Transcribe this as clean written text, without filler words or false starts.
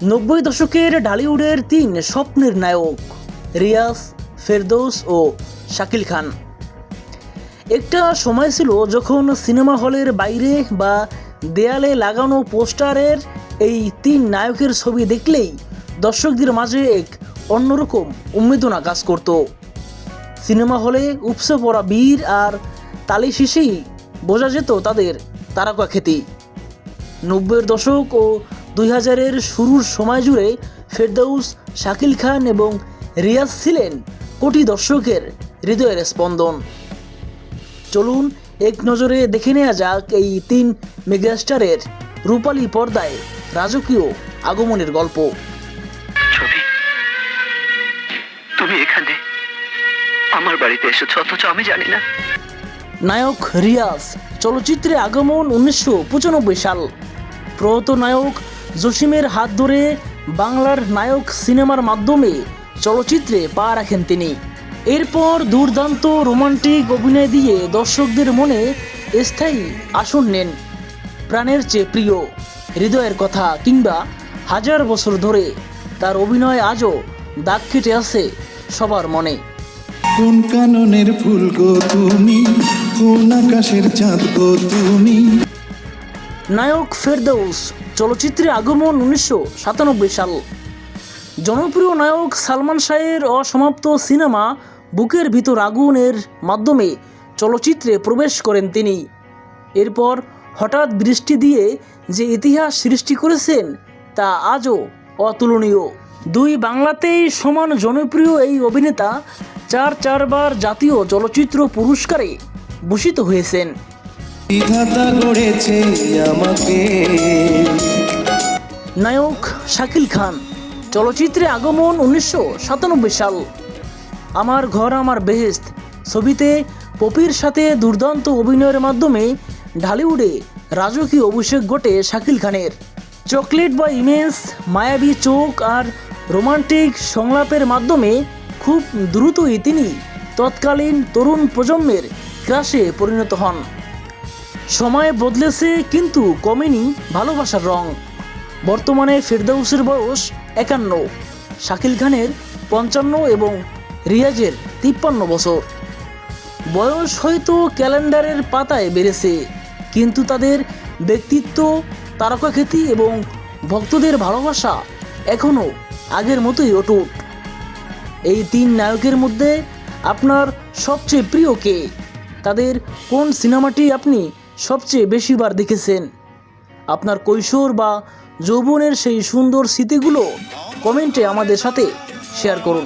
90 দশকের ঢালিউডের তিন স্বপ্নের নায়ক রিয়াজ, ফেরদৌস ও শাকিল খান। একটা সময় ছিল যখন সিনেমা হলের বাইরে বা দেয়ালে লাগানো পোস্টারের এই তিন নায়কের ছবি দেখলেই দর্শকদের মাঝে এক অন্যরকম উন্মেদনা কাজ করত। সিনেমা হলে উপসে পড়া বীর আর তালি শেষেই বোঝা যেত তাদের তারকা খ্যাতি। 90-এর দশক ও 2000-এর শুরুর সময় জুড়ে ফেরদৌস, শাকিল খান এবং রিয়াজ ছিলেন কোটি দর্শকের হৃদয়ের স্পন্দন। চলুন এক নজরে দেখে নেওয়া যাক এই তিন মেগাস্টারের রূপালী পর্দায় রাজকীয় আগমনের গল্প। ছবি, তুমি এখানে আমার বাড়িতে এসেছো অথচ আমি জানি না। নায়ক রিয়াজ, চলচ্চিত্রে আগমন 1995 সাল। প্রয়াত নায়ক জসিমের হাত ধরে বাংলার নায়ক সিনেমার মাধ্যমে চলচ্চিত্রে পা রাখেন তিনি। এরপর দুর্দান্ত রোমান্টিক অভিনয় দিয়ে দর্শকদের মনে স্থায়ী আসন নেন। প্রাণের চেয়ে প্রিয়, হৃদয়ের কথা কিংবা হাজার বছর ধরে তার অভিনয় আজও দাগ কেটে আছে সবার মনে। কোন কাননের ফুল গো তুমি, কোন আকাশের চাঁদ গো তুমি। নায়ক ফেরদৌস, চলচ্চিত্রে আগমন 1997 সাল। জনপ্রিয় নায়ক সালমান শাহের অসমাপ্ত সিনেমা বুকের ভিতর আগুনের মাধ্যমে চলচ্চিত্রে প্রবেশ করেন তিনি। এরপর হঠাৎ বৃষ্টি দিয়ে যে ইতিহাস সৃষ্টি করেছেন তা আজও অতুলনীয়। দুই বাংলাতেই সমান জনপ্রিয় এই অভিনেতা চারবার জাতীয় চলচ্চিত্র পুরস্কারে ভূষিত হয়েছেন। বিধাতা গড়েছে আমাকে। নায়ক শাকিল খান, চলচ্চিত্রে আগমন 1997 সাল। আমার ঘর আমার বেহেশত ছবিতে পপির সাথে দুর্দান্ত অভিনয়ের মাধ্যমে ঢালিউডে রাজকীয় অভিষেক ঘটে শাকিল খানের। চকলেট বা ইমেজ, মায়াবী চোখ আর রোমান্টিক সংলাপের মাধ্যমে খুব দ্রুতই তিনি তৎকালীন তরুণ প্রজন্মের ক্রাশে পরিণত হন। সময় বদলেছে কিন্তু কমেনি ভালোবাসার রং। বর্তমানে ফেরদৌসের বয়স 51, শাকিল খানের 55 এবং রিয়াজের 53 বছর। বয়স হয়তো ক্যালেন্ডারের পাতায় বেড়েছে, কিন্তু তাদের ব্যক্তিত্ব, তারকা খ্যাতি এবং ভক্তদের ভালোবাসা এখনও আগের মতোই অটুট। এই তিন নায়কের মধ্যে আপনার সবচেয়ে প্রিয় কে? তাদের কোন সিনেমাটি আপনি সবচেয়ে বেশিবার দেখেছেন? আপনার কৈশোর বা যৌবনের সেই সুন্দর স্মৃতিগুলো কমেন্টে আমাদের সাথে শেয়ার করুন।